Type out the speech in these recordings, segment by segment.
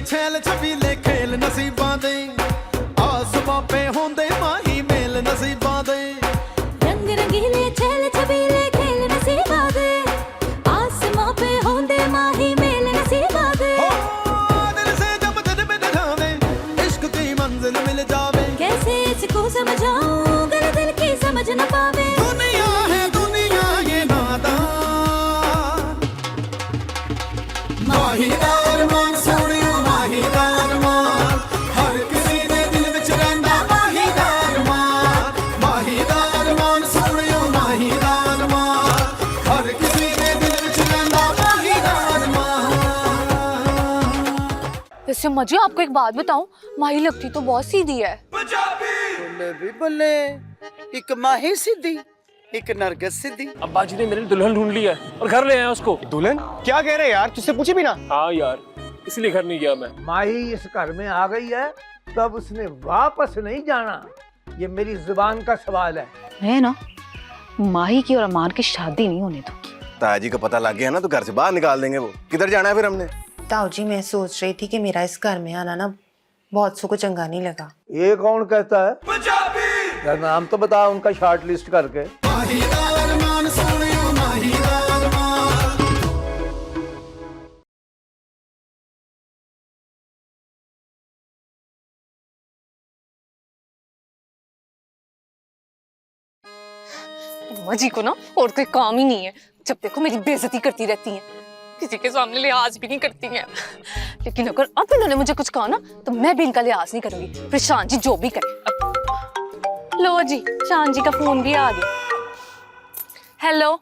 छैल छबीले खेल नसीबां दे आस बापे होंदे माही मेल नसीबां दे रंग रंगीले छैल छबीले खेल नसीबां दे आसमां पे होंदे माही मेल नसीबां दे दिल से जब दिल में जावे इश्क की मंजिल मिल जावे कैसे इसको समझाऊं अगर दिल की समझ न पावे दुनिया है दुनिया ये नादान माहीदार मान सोनियो माहीदार मान हर किसी दे दिल विच रहिंदा माहीदार मान सोनियो माहीदार मान हर किसी दे दिल विच रहिंदा माहीदार मान। वैसे मजे आपको एक बात बताऊं, माही लगती तो बहुत सीधी है। बल्ले भी बल्ले, एक माही सीधी एक नरगिस सीधी। अब्बा जी ने मेरे लिए दुल्हन ढूंढ ली है और घर ले आया उसको। दुल्हन? क्या कह रहे हैं यार, तुझसे पूछे भी ना। हाँ यार, इसलिए घर नहीं गया मैं। माही इस घर में आ गई है तब उसने वापस नहीं जाना, ये मेरी जुबान का सवाल है। मैं ना माही की और अमान की शादी नहीं होने दूंगी। ताजी का पता लग गया ना तो घर से बाहर निकाल देंगे। वो किधर जाना है फिर हमने? ताऊ जी मैं सोच रही थी कि मेरा इस घर में आना ना बहुत सो को चंगा नहीं लगा। ये कौन कहता है? यार नाम तो बता उनका शॉर्ट लिस्ट करके। माहीदार मान सोनियो माहीदार मान। अम्मा जी को ना और कोई काम ही नहीं है, जब देखो मेरी बेइज्जती करती रहती हैं, किसी के सामने लिहाज भी नहीं करती हैं। लेकिन अगर अब इन्होंने मुझे कुछ कहा ना तो मैं भी इनका लिहाज नहीं करूंगी, फिर शान जी जो भी करे। लो जी, शान जी का फोन भी आ गया। हेलो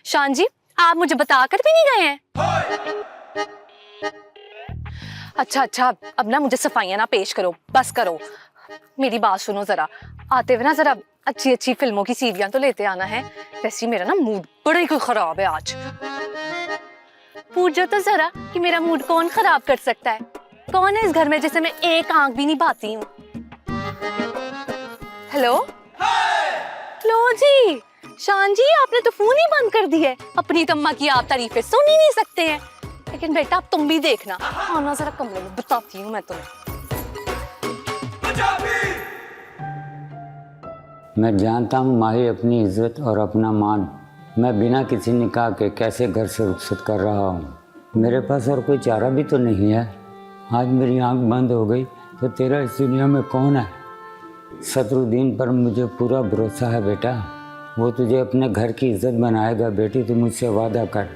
शान जी, आप मुझे बताकर भी नहीं गए हैं? अच्छा, अब ना मुझे सफाइयां ना पेश करो, बस करो। मेरी बात सुनो जरा, आते हुए ना जरा अच्छी फिल्मों की सीढ़ियां तो लेते आना है। वैसे मेरा ना मूड बड़ा ही खराब है आज। पूछो तो जरा कि मेरा मूड कौन खराब कर सकता है? कौन है इस घर में जिसे मैं एक आंख भी नहीं भाती हूँ? हेलो लो जी, शान जी आपने तो फोन ही बंद कर दिया है। अपनी तम्मा की आप तारीफें सुन ही नहीं सकते हैं। लेकिन बेटा अब तुम भी देखना, आना जरा कमरे में, बताती हूँ मैं तुम्हें। मैं जानता हूँ माही अपनी इज्जत और अपना मान मैं बिना किसी निकाह के कैसे घर से रुखसत कर रहा हूँ। मेरे पास और कोई चारा भी तो नहीं है। आज मेरी आंख बंद हो गई तो तेरा इस दुनिया में कौन है? शत्रुद्दीन पर मुझे पूरा भरोसा है बेटा, वो तुझे अपने घर की इज्जत बनाएगा। बेटी तू मुझसे वादा कर,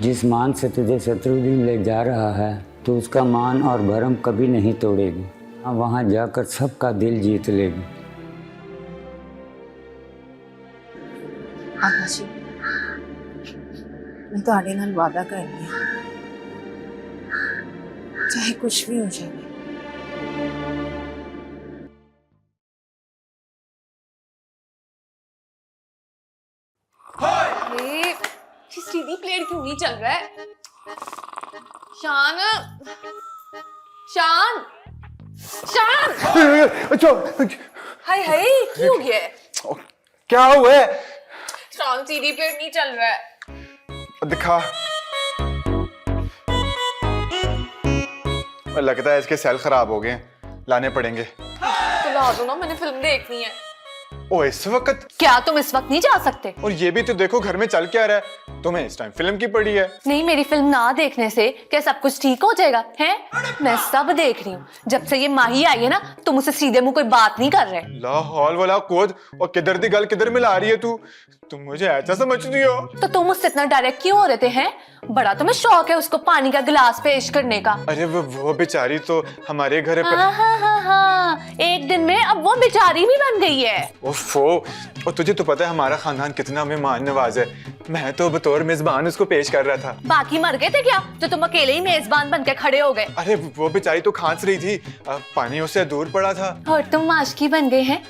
जिस मान से तुझे शत्रुद्दीन ले जा रहा है तो उसका मान और भरम कभी नहीं तोड़ेगी। वहाँ जाकर सबका दिल जीत लेगी। आबा जी मैं ਤੁਹਾਡੇ ਨਾਲ वादा कर लिया, चाहे कुछ भी हो जाए। ये सीधी प्लेट क्यों नहीं चल रहा है? शान शान शान, हाय क्या हो गया है? क्या हुआ है? शान सीधी प्लेट नहीं चल रहा है। दिखा, लगता है इसके सेल खराब हो गए, लाने पड़ेंगे। तो ला दो ना, मैंने फिल्म देखनी है। ओ इस वक्त? क्या तुम इस वक्त नहीं जा सकते? और ये भी तो देखो घर में चल क्या रहा है, तुम्हें इस टाइम फिल्म की पड़ी है। नहीं, मेरी फिल्म ना देखने से क्या सब कुछ ठीक हो जाएगा? हैं? मैं सब देख रही हूँ। जब से ये माही आई है ना तुम मुझसे सीधे मुंह कोई बात नहीं कर रहे। ला हौल वला कुव्वत, और किधर दी गल किधर मिला रही है तू? तुम मुझे ऐसा समझती हो? तो तुम मुझसे इतना डायरेक्ट क्यों हो रहे थे? हैं? बड़ा तुम्हें शौक है उसको पानी का गिलास पेश करने का। अरे वो बेचारी तो हमारे घर पे। हाँ, एक दिन में अब वो बेचारी भी बन गई है। ओफो, और तुझे तो पता है हमारा खानदान कितना मेहमान नवाज है। मैं तो बतौर मेजबान उसको पेश कर रहा था। बाकी मर गए थे क्या जो तुम अकेले ही मेजबान बन के खड़े हो गए? अरे वो बेचारी तो खांस रही थी, पानी उससे दूर पड़ा था। और तुम आशिकी बन गए हैं।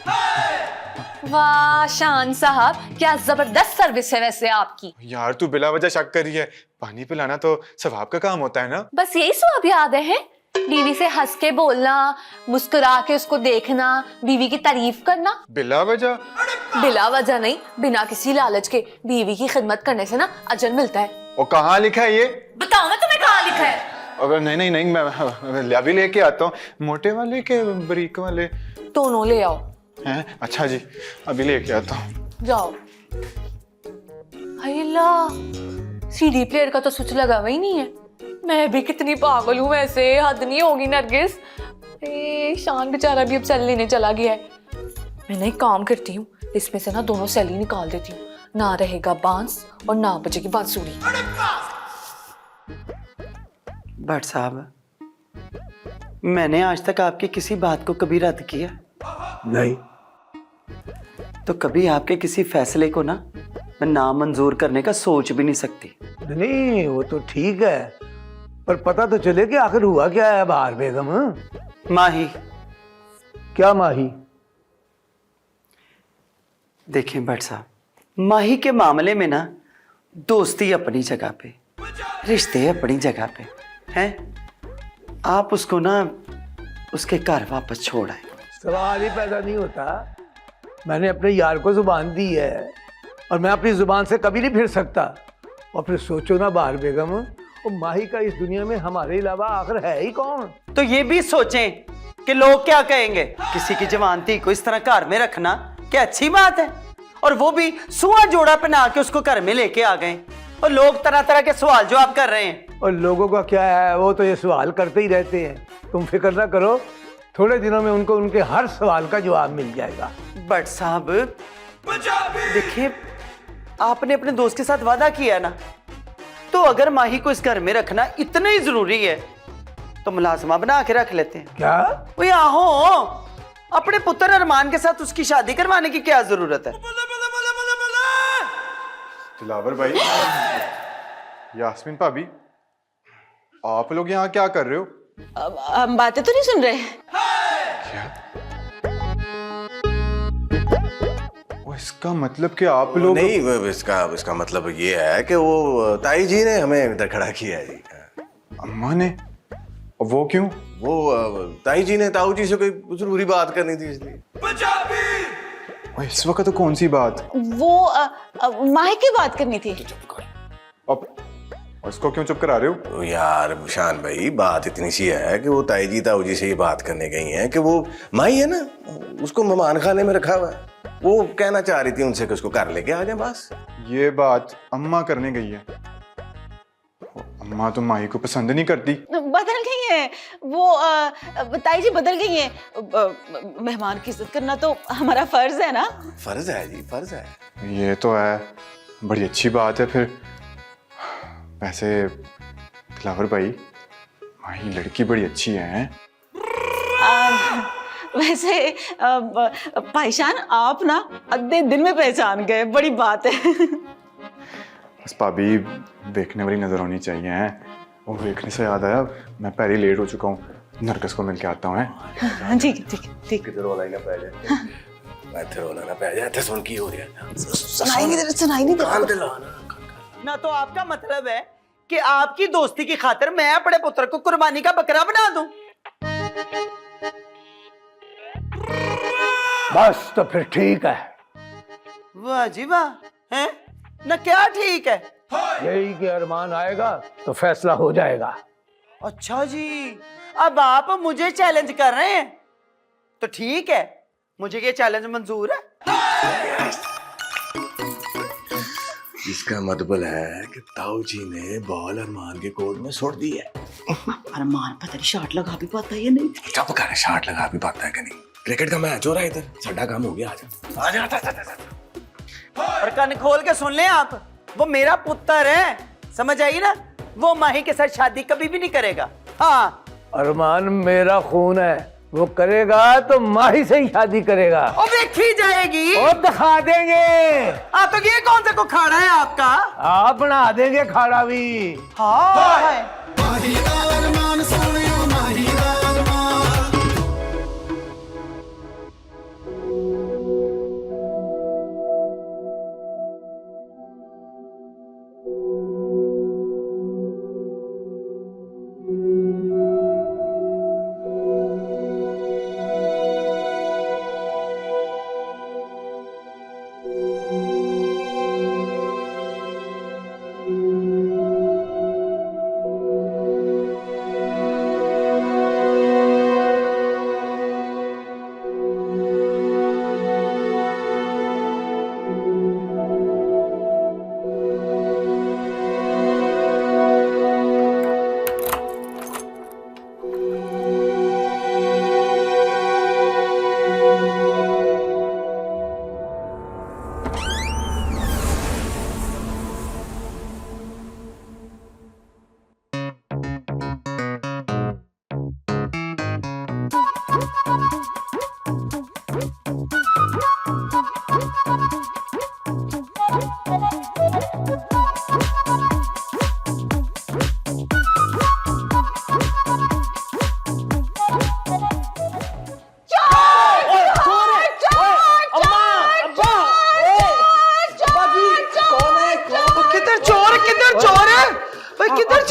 वाह शान साहब, क्या जबरदस्त सर्विस है वैसे आपकी। यार तू बिला वजह शक कर रही है, पानी पिलाना तो सवाब का काम होता है ना। बस यही सवाब याद है? बीवी से हंस के बोलना, मुस्कुरा के उसको देखना, बीवी की तारीफ करना। बिला वजह? बिला वजह नहीं, बिना किसी लालच के बीवी की खिदमत करने से ना अजर मिलता है। और कहाँ लिखा है ये? बताओ ना तुम्हें कहाँ लिखा है? अगर नहीं नहीं नहीं मैं अभी लेके आता हूँ। मोटे वाले के बारीक वाले? दोनों ले आओ। हैं? अच्छा जी, अभी लेके आता हूँ। जाओ। हाय अल्लाह, सीडी प्लेयर का तो स्विच लगा हुआ ही नहीं है। मैं भी कितनी पागल हूँ वैसे, हद नहीं होगी नरगिस। शान बेचारा भी अब सेल लेने चला गया है। मैं ना एक काम करती हूँ, इसमें से ना दोनों सेल ही निकाल देती हूँ, ना रहेगा बांस और ना बजेगी बांसुरी। भट्ट साहब, मैंने आज तक आपकी किसी बात को कभी रद्द किया नहीं। तो कभी आपके किसी फैसले को ना मैं नामंजूर करने का सोच भी नहीं सकती। नहीं वो तो ठीक है, पर पता तो चले कि आखिर हुआ क्या है बहार बेगम। माही, क्या माही? देखें भट्ट साहब, माही के मामले में ना दोस्ती अपनी जगह पे, रिश्ते अपनी जगह पे हैं। आप उसको ना उसके घर वापस छोड़ आए। सवाल ही पैदा नहीं होता। मैंने अपने यार को जुबान दी है और मैं अपनी जुबान से कभी नहीं फिर सकता। और फिर सोचो ना बहार बेगम, वो माही का इस दुनिया में हमारे अलावा आखिर है ही कौन? तो ये भी सोचें कि लोग क्या कहेंगे। किसी की जवानती को इस तरह घर में रखना क्या अच्छी बात है? और वो भी सुआ जोड़ा पहना के उसको घर में लेके आ गए और लोग तरह तरह के सवाल जवाब कर रहे हैं। और लोगों का क्या है, वो तो ये सवाल करते ही रहते हैं। तुम फिक्र ना करो, थोड़े दिनों में उनको उनके हर सवाल का जवाब मिल जाएगा। भट्ट साहब देखिए, आपने अपने दोस्त के साथ वादा किया ना, तो अगर माही को इस घर में रखना इतना ही जरूरी है तो मुलाजमा बना के रख लेते हैं। क्या? वो आहो, अपने पुत्र अरमान के साथ उसकी शादी करवाने की क्या जरूरत है? दिलावर भाई, यास्मीन भाभी, आप लोग यहाँ क्या कर रहे हो? हम बातें तो नहीं सुन रहे। क्या? वो इसका मतलब कि आप लोग नहीं, इसका मतलब ये है कि वो ताई जी ने हमें इधर खड़ा किया है जी। अम्मा ने? वो क्यों? वो ताई जी ने ताऊ जी से कोई जरूरी बात करनी थी इसलिए। इस वक्त तो कौन सी बात? वो माही की बात करनी थी। अब उसको क्यों चुप करा रहे हो? तो यार शान भाई, बात इतनी सी है कि वो ताई जी ताऊ जी से ये बात करने गई हैं कि वो माही है ना, उसको मेहमान खाने में रखा हुआ है। वो कहना चाह रही थी उनसे कि उसको घर लेके आ जाए बस। ये बात अम्मा करने गई है। अम्मा तो माही को पसंद नहीं करती। बदल गई है वो, ताई जी बदल गई है। मेहमान की इज्जत करना तो हमारा फर्ज है ना। फर्ज है जी, फर्ज है। ये तो है, बड़ी अच्छी बात है। फिर वैसे फ्लावर भाई, माही लड़की बड़ी अच्छी है। वैसे भाईजान, आप ना आधे दिन में पहचान गए, बड़ी बात है। बस भाभी देखने वाली नजर होनी चाहिए हैं। वो देखने से याद आया, मैं पहले लेट हो चुका हूँ, नरगिस को मिल के आता हूँ। हाँ ठीक है, ठीक है, ठीक। किधर वाला ही ना पै जाए, इधर वाला ना पै जाए। इधर सुन की हो रही है, सुनाई नहीं दे रहा, सुनाई नहीं दे रहा। कान पे लाना ना। तो आपका मतलब है कि आपकी दोस्ती की खातिर मैं अपने पुत्र को कुर्बानी का बकरा बना दूं? बस तो फिर ठीक है। वाह जी वाह, हैं ना? क्या ठीक है? यही कि अरमान आएगा तो फैसला हो जाएगा। अच्छा जी, अब आप मुझे चैलेंज कर रहे हैं? तो ठीक है, मुझे ये चैलेंज मंजूर है। इसका मतलब है कि ताऊ जी ने बॉल अरमान के कोर्ट में छोड़ दी है। अरमान पता नहीं शॉट लगा भी पाता है या नहीं। चुप कर, शॉट लगा भी पाता है कि नहीं? क्रिकेट का मैच हो रहा है इधर, साडा काम हो गया। आजा। और कान खोल के सुन लें आप, वो मेरा पुत्र है, समझ आई ना? वो माही के साथ शादी कभी भी नहीं करेगा। हाँ, अरमान मेरा खून है, वो करेगा तो माही से ही शादी करेगा। और देखी जाएगी और दिखा देंगे। तो ये कौन सा को खाड़ा है आपका? आप बना देंगे खाड़ा भी। हाँ, माही दा अरमान सोनियो, माही दा अरमान।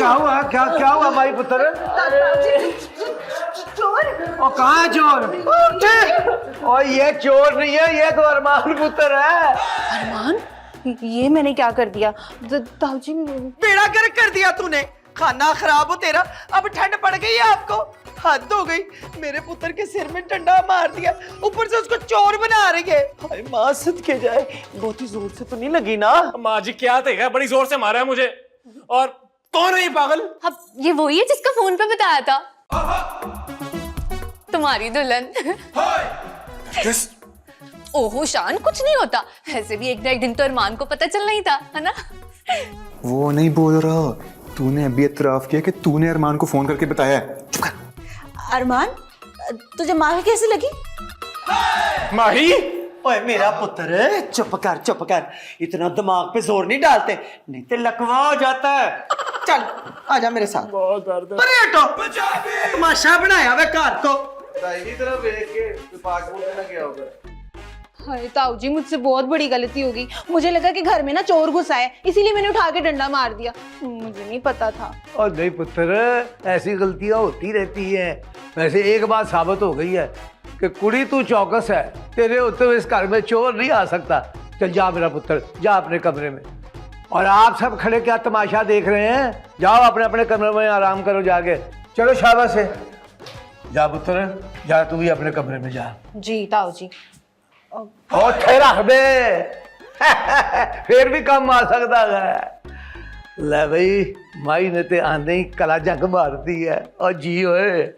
क्या हुआ क्या क्या हुआ माई पुत्र? और कहाँ है चोर? और ये चोर नहीं है, ये तो अरमान पुत्र है। अरमान, ये मैंने क्या कर दिया? ताऊ जी, बेड़ा गर्क कर दिया तूने, खाना खराब हो तेरा। अब ठंड पड़ गई है आपको, हद हो गई। मेरे पुत्र के सिर में डंडा मार दिया, ऊपर से उसको चोर बना रही है। हाय माँ सदके जाए, बहुत ही जोर से तो नहीं लगी ना? माँ जी क्या देखा, बड़ी जोर से मारा है मुझे। और कौन है ये पागल? अब ये वही है जिसका फोन पे बताया था, तुम्हारी दुल्हन। ओहो शान, कुछ नहीं होता। ऐसे भी एक ना एक दिन तो अरमान को पता चलना ही था, है ना? वो नहीं बोल रहा, तूने अभी इतराफ किया कि तूने अरमान को फोन करके बताया है। चुप कर। अरमान, तुझे माही कैसी लगी? माही? ओए मेरा पुत्र चुप कर, इतना दिमाग पे जोर नहीं डालते, नहीं तो लकवा हो जाता है। चल आजा मेरे साथ। बहुत दर्द है। अरे हटो, तमाशा बनाया वे घर को। हाय ताऊ जी, मुझसे बहुत बड़ी गलती हो गई। मुझे लगा कि घर में ना चोर घुसा है, इसीलिए मैंने उठा के डंडा मार दिया। मुझे नहीं पता था। और नहीं पुत्र, ऐसी गलतियां होती रहती है। वैसे एक बात साबित हो गई है कि कुड़ी तू चौकस है, तेरे होते हुए इस घर में चोर नहीं आ सकता। चल जा मेरा पुत्र, जा अपने कमरे में। और आप सब खड़े क्या तमाशा देख रहे हैं? जाओ अपने अपने कमरे में आराम करो जाके। चलो शाबाश है, जा पुत्र, जा तू भी अपने कमरे में जा। जी ताऊ जी। और ठहरा बे, फिर भी कम आ सकता है। ले भाई, माई ने ते आंदे ही कला जंग मार दी है। और जी होए।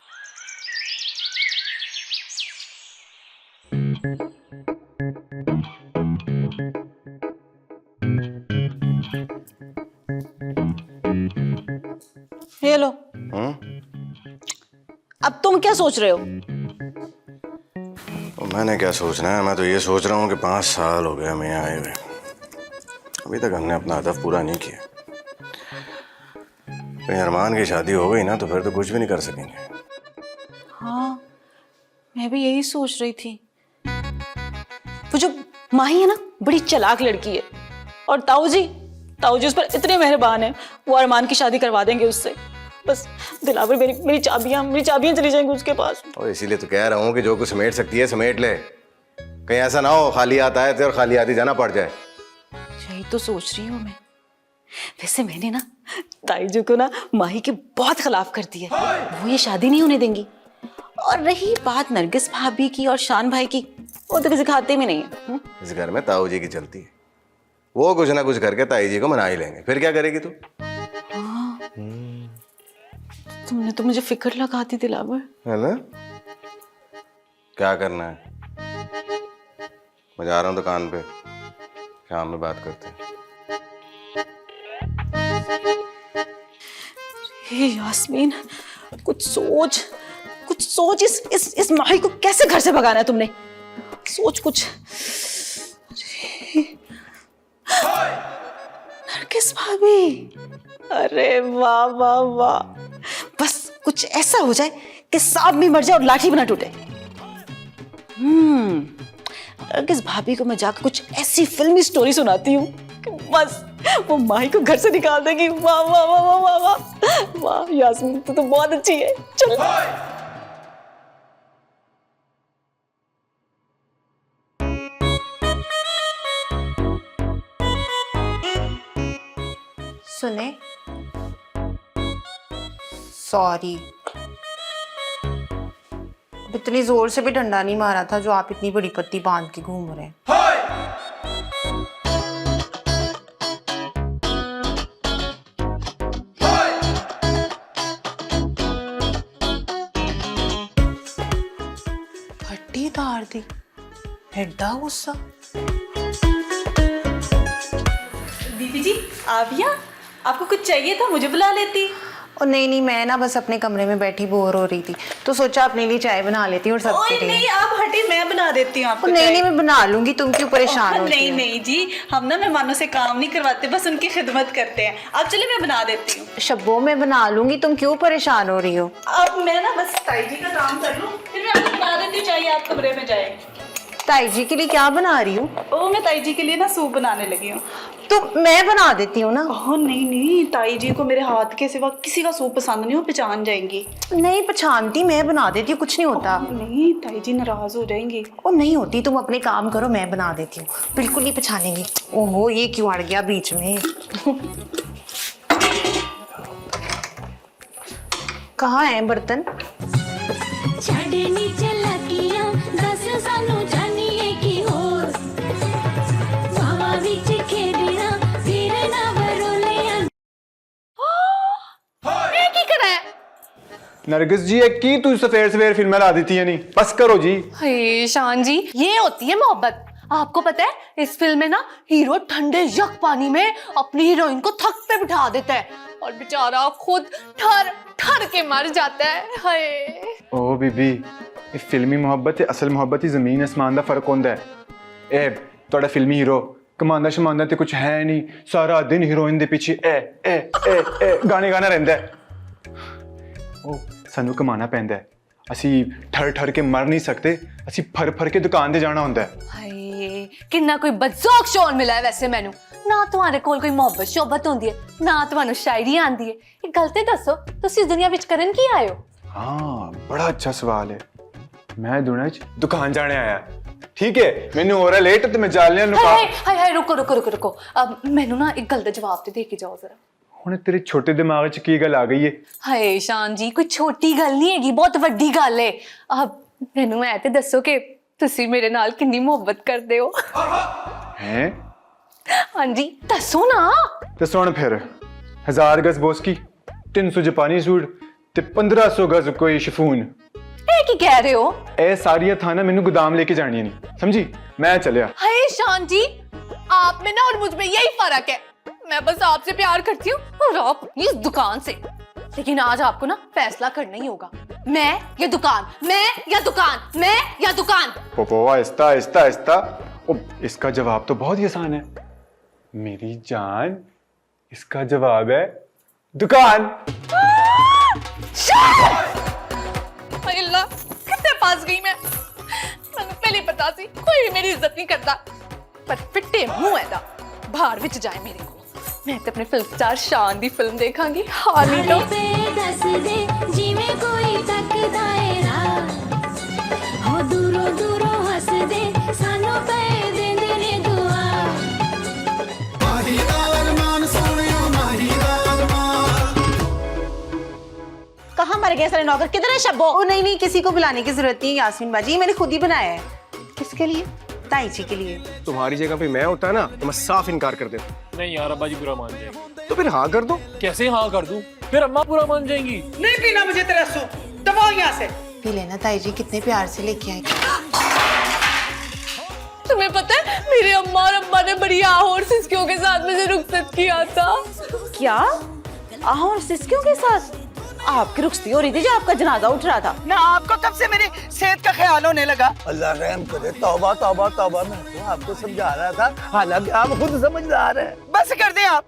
ये लो। अब तुम क्या सोच रहे हो? मैंने क्या सोचना है, मैं तो ये सोच रहा हूँ कि 5 साल हो गए हमें यहाँ आए हुए, अभी तक हमने अपना हदफ पूरा नहीं किया। कहीं अरमान की शादी हो गई ना तो फिर तो कुछ भी नहीं कर सकेंगे। हाँ, मैं भी यही सोच रही थी। वो जो माही है ना, बड़ी चालाक लड़की है। और ताऊ जी उस पर इतने मेहरबान है, वो अरमान की शादी करवा देंगे उससे। बस दिलावर, मेरी चाबियां चली जाएंगी उसके पास। और इसीलिए तो कह रहा हूँ कि जो कुछ समेट सकती है समेट ले, कहीं ऐसा ना हो खाली आता है और खाली आती जाना पड़ जाए। यही तो सोच रही हूँ मैं। वैसे मैंने ना ताई जी को ना माही के बहुत खिलाफ कर दिया, वो ये शादी नहीं होने देंगी। और रही बात नरगिस भाभी की और शान भाई की, वो तो किसी खाते में नहीं है। इस घर में ताऊ जी की चलती है, वो कुछ ना कुछ करके ताई जी को मना ही लेंगे। फिर क्या करेगी तू? तुमने तो मुझे फिक्र लगा दी दिलावर, है ना? क्या करना है? मैं जा रहा हूँ दुकान पे, शाम में बात करते हैं। हे यास्मीन, कुछ सोच। इस माही को कैसे घर से भगाना है तुमने? सोच कुछ। नरगिस भाभी, अरे वाह वाह वाह, बस कुछ ऐसा हो जाए कि सांप भी मर जाए और लाठी भी ना टूटे। नरगिस भाभी को मैं जाकर कुछ ऐसी फिल्मी स्टोरी सुनाती हूँ कि बस वो माही को घर से निकाल देगी। वाह वाह वाह वाह वाह वाह वाह, यास्मीन तू तो बहुत अच्छी है। चल सुने, सॉरी, इतनी जोर से भी डंडा नहीं मारा था जो आप इतनी बड़ी पत्ती बांध के घूम रहे हैं। फट्टी तार दी, एड्डा गुस्सा। दीदी जी, आप यहाँ? आपको कुछ चाहिए था, मुझे बुला लेती। और नहीं, मैं ना बस अपने कमरे में बैठी बोर हो रही थी, तो सोचा अपने लिए चाय बना लेती हूँ और सबके लिए। नहीं, आप हटी, मैं बना देती हूँ आपको। नहीं, मैं बना लूंगी, तुम क्यों परेशान होती हो? नहीं जी, हम ना मेहमानों से काम नहीं करवाते, बस उनकी खिदमत करते हैं। आप चलिए, मैं बना देती हूँ। शब्बो, मैं बना लूंगी, तुम क्यों परेशान हो रही हो? अब मैं ना बस ताई जी का काम कर लूँ, फिर मैं आपको बना देती हूँ, चाहिए आप कमरे में जाए। ताई जी के लिए क्या बना रही हूँ? ओ मैं ताई जी के लिए ना सूप बनाने लगी हूँ। तो मैं बना देती हूँ ना। ओह नहीं नहीं, ताई जी को मेरे हाथ के सिवा किसी का सूप पसंद नहीं, वो पहचान जाएंगी। नहीं पहचानती, मैं बना देती हूँ, कुछ नहीं होता। नहीं ताई जी नाराज हो जाएंगी। वो नहीं होती, तुम अपने काम करो, मैं बना देती हूँ, बिल्कुल नहीं पहचानेंगी। ओहो ये क्यों अड़ गया बीच में? कहाँ है बर्तन? छड़नी चलाकियां दस सानू जानिए की होर बावा विच खेडना फिर ना वरोलियां। ये की कर रहा है? नरगिस जी एक की तू सवेर सवेर फिल्में ला देती है नहीं, बस करो जी। हे शान जी, ये होती है मोहब्बत। आपको पता है इस फिल्म में ना हीरो ठंडे यक पानी में अपनी हीरोइन को थक पे बिठा देता है और बेचारा खुद ठर ठर के मर जाता है। हाय ओ बीबी, ये फिल्मी मोहब्बत है, असल मोहब्बत ही जमीन आसमान दा फर्क होंदा है। ए ਤੁਹਾਡਾ ਫਿਲਮੀ ਹੀਰੋ ਕਮਾਂਦਾ ਸ਼ਮਾਂਦਾ ਤੇ ਕੁਝ ਹੈ ਨਹੀਂ, ਸਾਰਾ ਦਿਨ ਹੀਰੋਇਨ ਦੇ ਪਿੱਛੇ ਐ ਗਾਣੇ ਗਾਣਾ ਰਹਿੰਦਾ ਹੈ। ਉਹ ਸਾਨੂੰ ਕਮਾਣਾ ਪੈਂਦਾ ਹੈ, ਅਸੀਂ ਠਰ ਠਰ ਕੇ ਮਰ ਨਹੀਂ ਸਕਦੇ, ਅਸੀਂ ਫਰ ਫਰ ਕੇ ਦੁਕਾਨ ਤੇ ਜਾਣਾ ਹੁੰਦਾ ਹੈ। ਹਾਏ ਕਿੰਨਾ ਕੋਈ ਬਦਜ਼ੋਕ ਸ਼ੌਰ ਮਿਲਾ ਹੈ ਵੈਸੇ ਮੈਨੂੰ। ਨਾ ਤੁਹਾਡੇ ਕੋਲ ਕੋਈ ਮੁਹੱਬਤ ਸ਼ੋਬਤ ਹੁੰਦੀ ਹੈ, ਨਾ ਤੁਹਾਨੂੰ ਸ਼ਾਇਰੀ ਆਉਂਦੀ ਹੈ। ਇਹ ਗੱਲ ਤੇ ਦੱਸੋ ਤੁਸੀਂ ਇਸ ਦੁਨੀਆ ਵਿੱਚ ਕਰਨ ਕੀ ਆਏ ਹੋ? हाँ बड़ा अच्छा सवाल है। मैं दुनिया च दुकान जाने आया, ठीक है मैनू हो रहा लेट ते मैं जालियां लुका। हाय हाय रुको रुको रुको रुको, अब मैनू ना एक गल दा जवाब ते दे के जाओ जरा। हुण तेरे छोटे दिमाग च की गल आ गई है? हाय शान जी कोई छोटी गल नहीं हैगी, बहुत वड्डी गल है। अब मैनू ऐ ते दसो कि तुसी मेरे नाल कितनी मोहब्बत करदे हो? हैं? हाँ जी दसो ना। ते सुन फिर, 1000 गज बोस्की, 300 जापानी सूट ते 1500 गज कोई शिफून। ए की कह रहे हो? ए सारियां थाना मैनू गोदाम लेके जानी नहीं, समझी? मैं चलिया। हाय शान जी, आप में ना और मुझ में यही फर्क है। मैं बस आपसे प्यार करती हूँ और आप अपनी इस दुकान से। लेकिन आज आपको ना फैसला करना ही होगा, मैं या दुकान, मैं या दुकान, मैं या दुकान। पोपो आहिस्ता आहिस्ता आहिस्ता। ओ, इसका जवाब तो बहुत ही आसान है मेरी जान, इसका जवाब है दुकान। अल्लाह कितने पास गई मैं पहले पता सी कोई मेरी इज्जत नहीं करता, पर फिट्टे मुंह है दा बाहर विच जाए मेरे को। मैं तो अपने फिल्म स्टार शान दी फिल्म देखांगी। हाल ही तो पे दस दे जिवें कोई तकदा है राह हो दूरों दूरों हंस दे सानू पे देंदे ने दुआ। माही दा अरमान सोनियो माही दा अरमान। कहाँ मर गए सारे नौकर, किधर है शब्बो? ओ नहीं नहीं, किसी को बुलाने की जरूरत नहीं है यास्मीन बाजी, मैंने खुद ही बनाया है। किसके लिए? ताई जी के लिए। तुम्हारी जगह पे मैं होता ना तो मैं साफ इनकार कर देता। नहीं यार अब्बा जी बुरा मान जाएंगे। तो फिर हाँ कर दो। कैसे हाँ कर दूं? फिर अम्मा बुरा मान जाएंगी। नहीं पीना मुझे तेरा सूप, दबाओ यहाँ से। पी लेना ताई जी, कितने प्यार से लेके आई। तुम्हें पता है मेरे अम्मा और अब्बा ने बड़ी आहोर सिसकियों के साथ मुझे रुखसत किया था। क्या आहोर सिसकियों के साथ? आपकी रुखसती हो रही थी जो आपका जनाजा उठ रहा था ना, आपको कब से मेरी सेहत का ख्याल होने लगा? अल्लाह रहम करे, तौबा तौबा तौबा। मैं तो आपको समझा रहा था, हालांकि आप खुद समझदार हैं। बस कर दें आप,